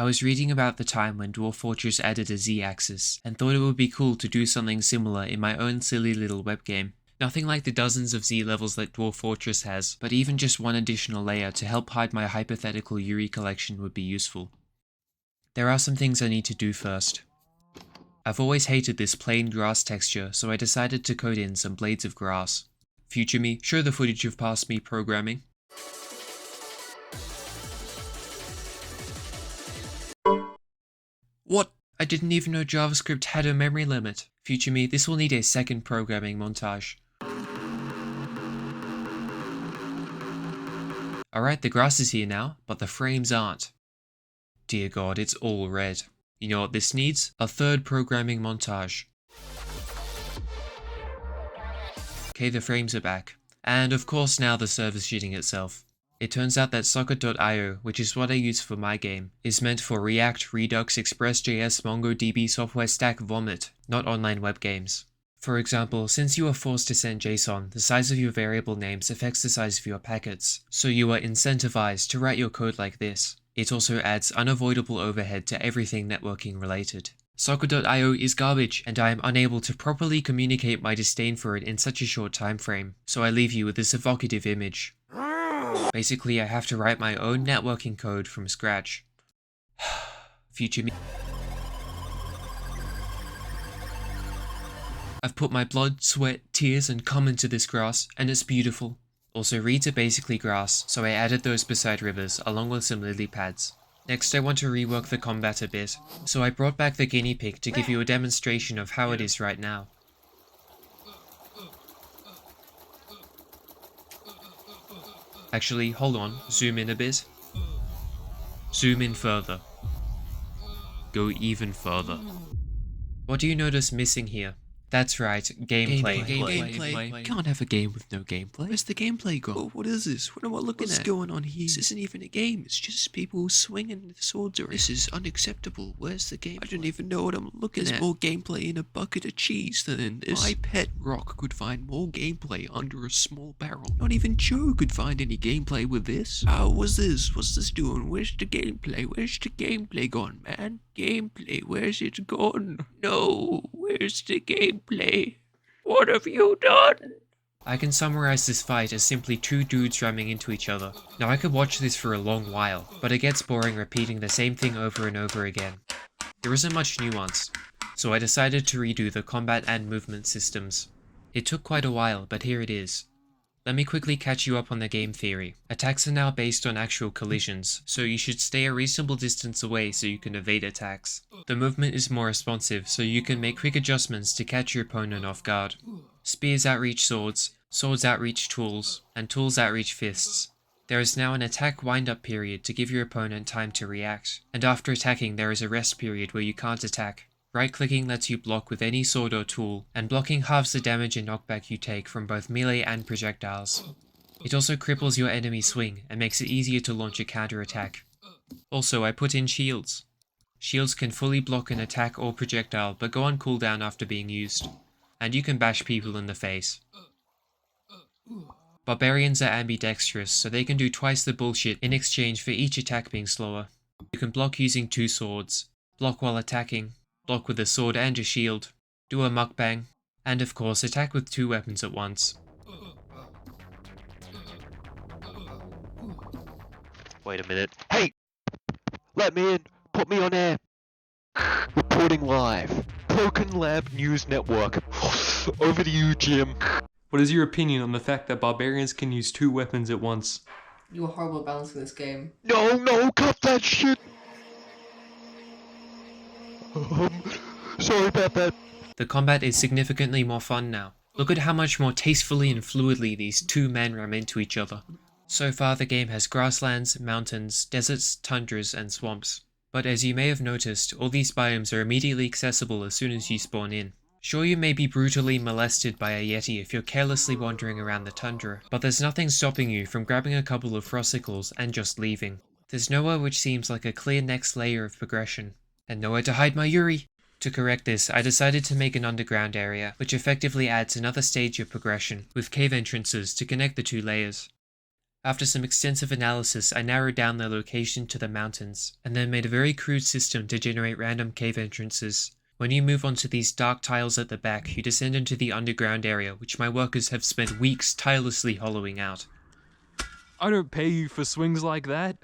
I was reading about the time when Dwarf Fortress added a Z-axis, and thought it would be cool to do something similar in my own silly little web game. Nothing like the dozens of Z levels that Dwarf Fortress has, but even just one additional layer to help hide my hypothetical Yuri collection would be useful. There are some things I need to do first. I've always hated this plain grass texture, so I decided to code in some blades of grass. Future me, show the footage of past me programming. What? I didn't even know JavaScript had a memory limit. Future me, this will need a second programming montage. Alright, the grass is here now, but the frames aren't. Dear God, it's all red. You know what this needs? A third programming montage. Okay, the frames are back. And of course now the server's shitting itself. It turns out that socket.io, which is what I use for my game, is meant for React, Redux, Express.js, MongoDB, software stack, Vomit, not online web games. For example, since you are forced to send JSON, the size of your variable names affects the size of your packets, so you are incentivized to write your code like this. It also adds unavoidable overhead to everything networking related. Socket.io is garbage, and I am unable to properly communicate my disdain for it in such a short time frame, so I leave you with this evocative image. Basically, I have to write my own networking code from scratch. Future me. I've put my blood, sweat, tears, and cum into this grass, and it's beautiful. Also, reeds are basically grass, so I added those beside rivers, along with some lily pads. Next, I want to rework the combat a bit, so I brought back the guinea pig to give you a demonstration of how it is right now. Actually, hold on, zoom in a bit. Zoom in further. Go even further. What do you notice missing here? That's right, gameplay. Gameplay. Can't have a game with no gameplay. Where's the gameplay gone? Oh, what is this? What am I looking at? What's going on here? This isn't even a game. It's just people swinging swords around. This is unacceptable. Where's the game? I don't even know what I'm looking There's at. more gameplay in a bucket of cheese than in this. My pet rock could find more gameplay under a small barrel. Not even Joe could find any gameplay with this. What's this? What's this doing? Where's the gameplay? Where's the gameplay gone, man? Gameplay, where's it gone? No, where's the gameplay? What have you done? I can summarize this fight as simply two dudes ramming into each other. Now I could watch this for a long while, but it gets boring repeating the same thing over and over again. There isn't much nuance, so I decided to redo the combat and movement systems. It took quite a while, but here it is. Let me quickly catch you up on the game theory. Attacks are now based on actual collisions, so you should stay a reasonable distance away so you can evade attacks. The movement is more responsive, so you can make quick adjustments to catch your opponent off guard. Spears outreach swords, swords outreach tools, and tools outreach fists. There is now an attack wind-up period to give your opponent time to react, and after attacking there is a rest period where you can't attack. Right-clicking lets you block with any sword or tool, and blocking halves the damage and knockback you take from both melee and projectiles. It also cripples your enemy swing, and makes it easier to launch a counter-attack. Also, I put in shields. Shields can fully block an attack or projectile, but go on cooldown after being used. And you can bash people in the face. Barbarians are ambidextrous, so they can do twice the bullshit in exchange for each attack being slower. You can block using two swords, block while attacking, block with a sword and a shield, do a mukbang, and of course attack with two weapons at once. Wait a minute. Hey! Let me in! Put me on air! Reporting live. Broken Lab News Network. Over to you, Jim. What is your opinion on the fact that barbarians can use two weapons at once? You are horrible at balancing this game. No, cut that shit! Sorry about that. The combat is significantly more fun now. Look at how much more tastefully and fluidly these two men ram into each other. So far the game has grasslands, mountains, deserts, tundras, and swamps. But as you may have noticed, all these biomes are immediately accessible as soon as you spawn in. Sure, you may be brutally molested by a yeti if you're carelessly wandering around the tundra, but there's nothing stopping you from grabbing a couple of frosicles and just leaving. There's nowhere which seems like a clear next layer of progression. And nowhere to hide my Yuri! To correct this, I decided to make an underground area, which effectively adds another stage of progression, with cave entrances to connect the two layers. After some extensive analysis, I narrowed down their location to the mountains, and then made a very crude system to generate random cave entrances. When you move onto these dark tiles at the back, you descend into the underground area, which my workers have spent weeks tirelessly hollowing out. I don't pay you for swings like that.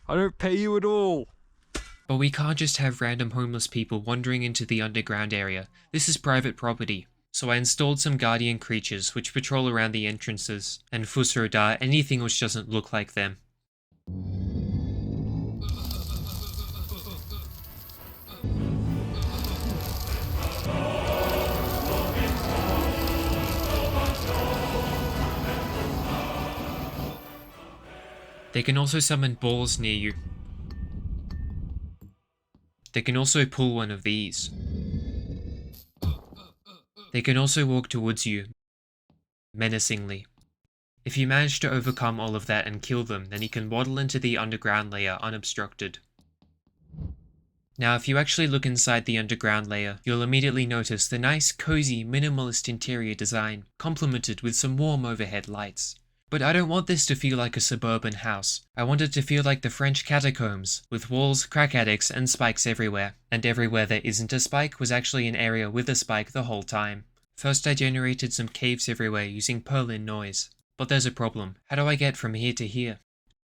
I don't pay you at all. But we can't just have random homeless people wandering into the underground area. This is private property. So I installed some guardian creatures which patrol around the entrances, and Fusroda anything which doesn't look like them. They can also summon balls near you. They can also pull one of these. They can also walk towards you, menacingly. If you manage to overcome all of that and kill them, then you can waddle into the underground layer unobstructed. Now if you actually look inside the underground layer, you'll immediately notice the nice, cozy, minimalist interior design, complemented with some warm overhead lights. But I don't want this to feel like a suburban house. I want it to feel like the French catacombs, with walls, crack addicts, and spikes everywhere. And everywhere there isn't a spike was actually an area with a spike the whole time. First I generated some caves everywhere using Perlin noise. But there's a problem. How do I get from here to here?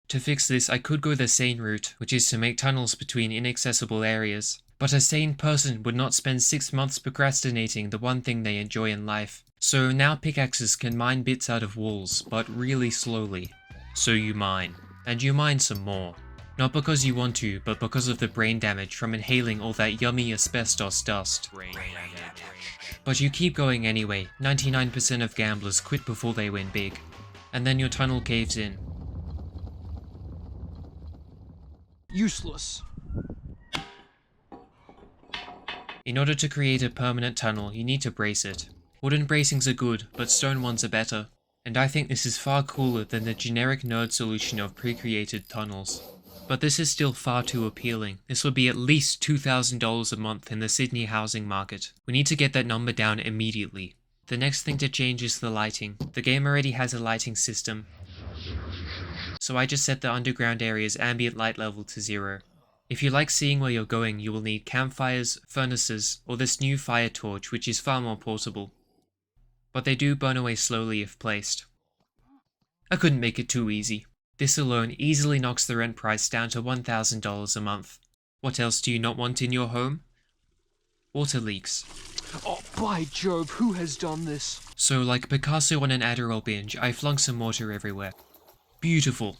To fix this, I could go the sane route, which is to make tunnels between inaccessible areas. But a sane person would not spend 6 months procrastinating the one thing they enjoy in life. So now pickaxes can mine bits out of walls, but really slowly. So you mine. And you mine some more. Not because you want to, but because of the brain damage from inhaling all that yummy asbestos dust. But you keep going anyway. 99% of gamblers quit before they win big. And then your tunnel caves in. Useless. In order to create a permanent tunnel, you need to brace it. Wooden bracings are good, but stone ones are better. And I think this is far cooler than the generic nerd solution of pre-created tunnels. But this is still far too appealing. This would be at least $2,000 a month in the Sydney housing market. We need to get that number down immediately. The next thing to change is the lighting. The game already has a lighting system, so I just set the underground area's ambient light level to 0. If you like seeing where you're going, you will need campfires, furnaces, or this new fire torch, which is far more portable. But they do burn away slowly if placed. I couldn't make it too easy. This alone easily knocks the rent price down to $1,000 a month. What else do you not want in your home? Water leaks. Oh, by Jove, who has done this? So like Picasso on an Adderall binge, I flung some water everywhere. Beautiful.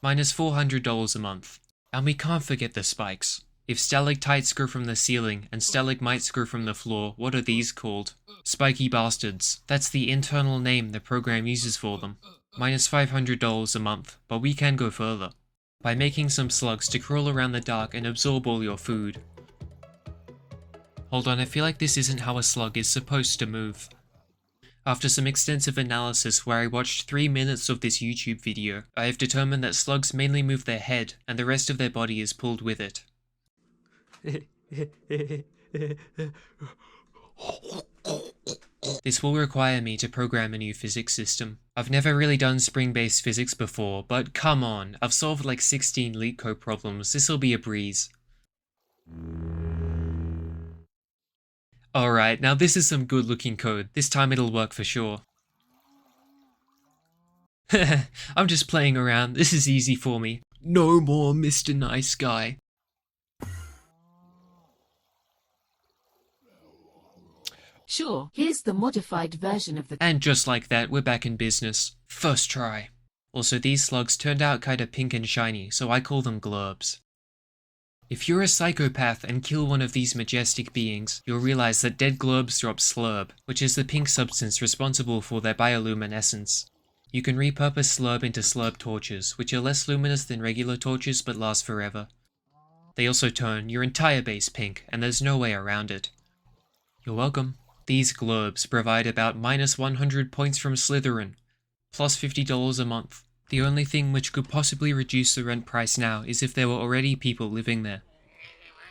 Minus $400 a month. And we can't forget the spikes. If stalactites grow from the ceiling and stalagmites grow from the floor, what are these called? Spiky bastards. That's the internal name the program uses for them. Minus $500 a month, but we can go further. By making some slugs to crawl around the dark and absorb all your food. Hold on, I feel like this isn't how a slug is supposed to move. After some extensive analysis where I watched 3 minutes of this YouTube video, I have determined that slugs mainly move their head and the rest of their body is pulled with it. This will require me to program a new physics system. I've never really done spring-based physics before, but come on, I've solved like 16 LeetCode problems, this'll be a breeze. Alright, now this is some good looking code, this time it'll work for sure. I'm just playing around, this is easy for me. No more Mr. Nice Guy. Sure, here's the modified version of the... And just like that, we're back in business. First try. Also, these slugs turned out kinda pink and shiny, so I call them glurbs. If you're a psychopath and kill one of these majestic beings, you'll realize that dead glurbs drop slurb, which is the pink substance responsible for their bioluminescence. You can repurpose slurb into slurb torches, which are less luminous than regular torches but last forever. They also turn your entire base pink, and there's no way around it. You're welcome. These glurbs provide about minus 100 points from Slytherin, plus $50 a month. The only thing which could possibly reduce the rent price now is if there were already people living there.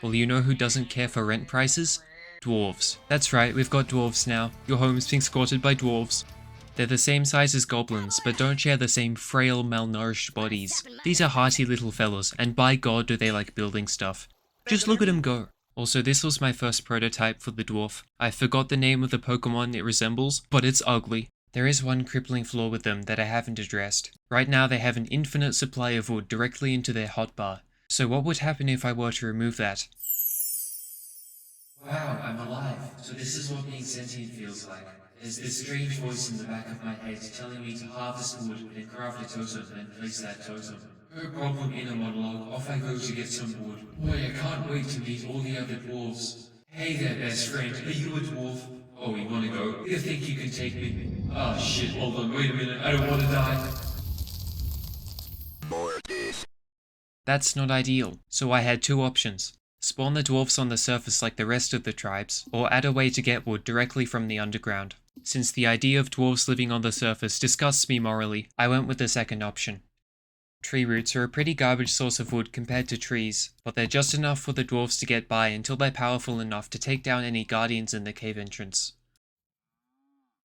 Well, you know who doesn't care for rent prices? Dwarves. That's right, we've got dwarves now. Your home's being squatted by dwarves. They're the same size as goblins, but don't share the same frail, malnourished bodies. These are hearty little fellas, and by god do they like building stuff. Just look at them go. Also, this was my first prototype for the dwarf. I forgot the name of the Pokemon it resembles, but it's ugly. There is one crippling flaw with them that I haven't addressed. Right now they have an infinite supply of wood directly into their hotbar. So what would happen if I were to remove that? Wow, I'm alive. So this is what being sentient feels like. There's this strange voice in the back of my head telling me to harvest wood and craft a totem and place that totem. No problem, inner monologue. Off I go to get some wood. Boy, I can't wait to meet all the other dwarves. Hey there, best friend. Are you a dwarf? Oh, you wanna go? You think you can take me? Ah, shit, hold on, wait a minute. I don't wanna die. That's not ideal, so I had two options. Spawn the dwarves on the surface like the rest of the tribes, or add a way to get wood directly from the underground. Since the idea of dwarves living on the surface disgusts me morally, I went with the second option. Tree roots are a pretty garbage source of wood compared to trees, but they're just enough for the dwarves to get by until they're powerful enough to take down any guardians in the cave entrance.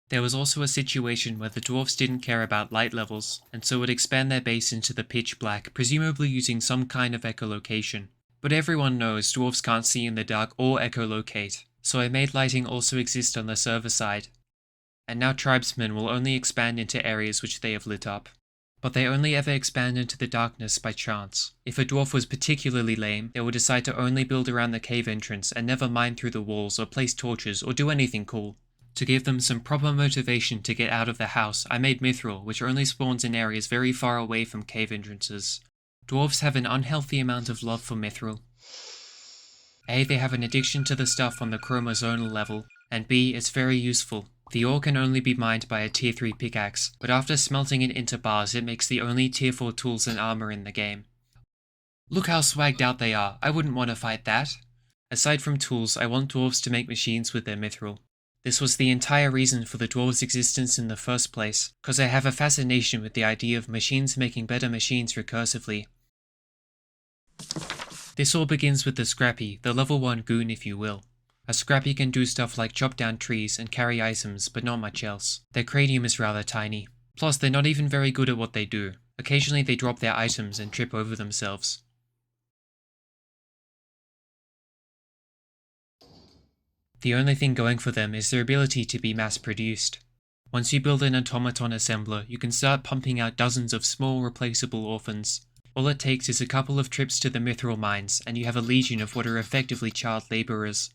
There was also a situation where the dwarves didn't care about light levels, and so would expand their base into the pitch black, presumably using some kind of echolocation. But everyone knows dwarves can't see in the dark or echolocate, so I made lighting also exist on the server side. And now tribesmen will only expand into areas which they have lit up. But they only ever expand into the darkness by chance. If a dwarf was particularly lame, they would decide to only build around the cave entrance and never mine through the walls or place torches or do anything cool. To give them some proper motivation to get out of the house, I made mithril, which only spawns in areas very far away from cave entrances. Dwarves have an unhealthy amount of love for mithril. A, they have an addiction to the stuff on the chromosonal level, and B, it's very useful. The ore can only be mined by a tier 3 pickaxe, but after smelting it into bars it makes the only tier 4 tools and armor in the game. Look how swagged out they are, I wouldn't want to fight that. Aside from tools, I want dwarves to make machines with their mithril. This was the entire reason for the dwarves' existence in the first place, cause I have a fascination with the idea of machines making better machines recursively. This all begins with the Scrappy, the level 1 goon if you will. A Scrappy can do stuff like chop down trees and carry items, but not much else. Their cranium is rather tiny. Plus, they're not even very good at what they do. Occasionally they drop their items and trip over themselves. The only thing going for them is their ability to be mass-produced. Once you build an automaton assembler, you can start pumping out dozens of small replaceable orphans. All it takes is a couple of trips to the mithril mines, and you have a legion of what are effectively child labourers.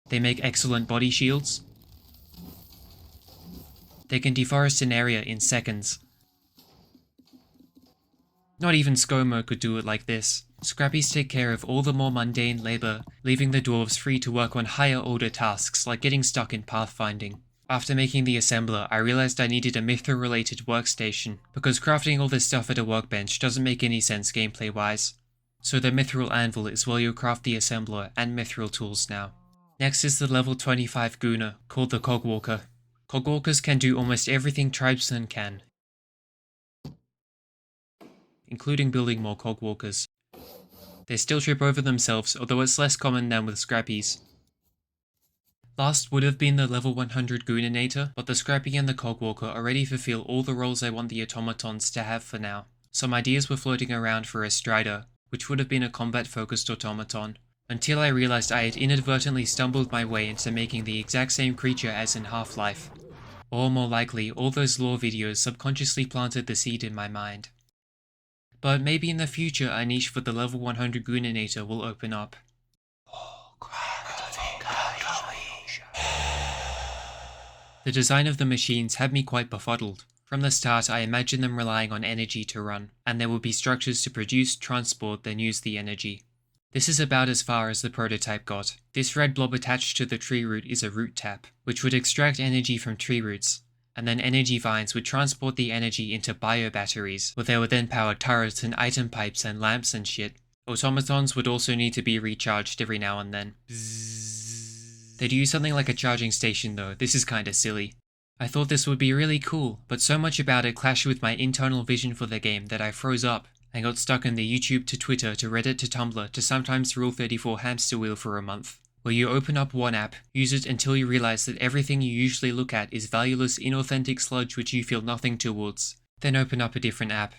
They make excellent body shields. They can deforest an area in seconds. Not even ScoMo could do it like this. Scrappies take care of all the more mundane labour, leaving the dwarves free to work on higher order tasks like getting stuck in pathfinding. After making the assembler, I realised I needed a mithril related workstation, because crafting all this stuff at a workbench doesn't make any sense gameplay wise. So the mithril anvil is where you craft the assembler and mithril tools now. Next is the level 25 gooner, called the Cogwalker. Cogwalkers can do almost everything tribesmen can, including building more Cogwalkers. They still trip over themselves, although it's less common than with Scrappies. Last would have been the level 100 Gooninator, but the Scrappy and the Cogwalker already fulfill all the roles I want the automatons to have for now. Some ideas were floating around for a Strider, which would have been a combat-focused automaton, until I realised I had inadvertently stumbled my way into making the exact same creature as in Half-Life. Or more likely, all those lore videos subconsciously planted the seed in my mind. But maybe in the future a niche for the level 100 Gooninator will open up. The design of the machines had me quite befuddled. From the start I imagined them relying on energy to run, and there would be structures to produce, transport, then use the energy. This is about as far as the prototype got. This red blob attached to the tree root is a root tap, which would extract energy from tree roots, and then energy vines would transport the energy into bio-batteries, where they would then power turrets and item pipes and lamps and shit. Automatons would also need to be recharged every now and then. They'd use something like a charging station though, this is kinda silly. I thought this would be really cool, but so much about it clashed with my internal vision for the game that I froze up, and got stuck in the YouTube to Twitter to Reddit to Tumblr to sometimes Rule 34 hamster wheel for a month. where you open up one app, use it until you realize that everything you usually look at is valueless, inauthentic sludge which you feel nothing towards. Then open up a different app.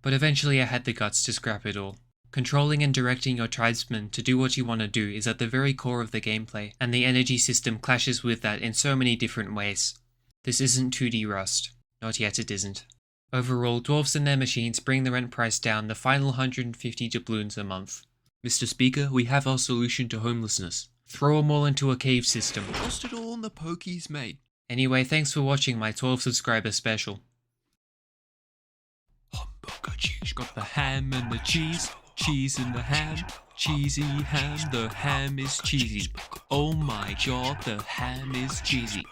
But eventually I had the guts to scrap it all. Controlling and directing your tribesmen to do what you want to do is at the very core of the gameplay, and the energy system clashes with that in so many different ways. This isn't 2D Rust. Not yet it isn't. Overall, dwarves and their machines bring the rent price down the final 150 doubloons a month. Mr. Speaker, we have our solution to homelessness. Throw them all into a cave system. Lost it all in the pokies, mate. Anyway, thanks for watching my 12 subscriber special. Hamburger cheese. Got the ham and the cheese in the ham, cheesy ham, the ham is cheesy. Oh my god, the ham is cheesy.